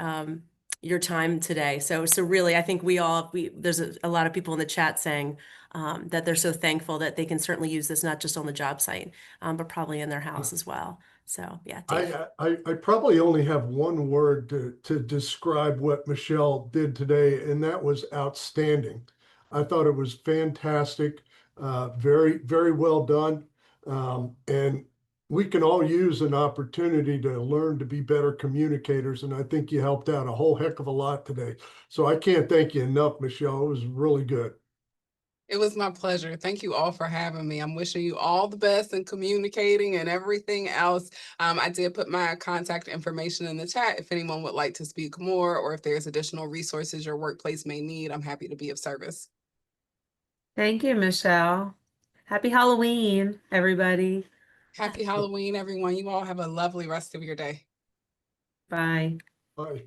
your time today. So really, I think there's a lot of people in the chat saying that they're so thankful that they can certainly use this, not just on the job site, but probably in their house as well. So yeah, Dave. I probably only have one word to describe what Michelle did today, and that was outstanding. I thought it was fantastic, very, very well done. And we can all use an opportunity to learn to be better communicators. And I think you helped out a whole heck of a lot today. So I can't thank you enough, Michelle. It was really good. It was my pleasure. Thank you all for having me. I'm wishing you all the best in communicating and everything else. I did put my contact information in the chat if anyone would like to speak more or if there's additional resources your workplace may need. I'm happy to be of service. Thank you, Michelle. Happy Halloween, everybody. Happy Halloween, everyone. You all have a lovely rest of your day. Bye. Bye.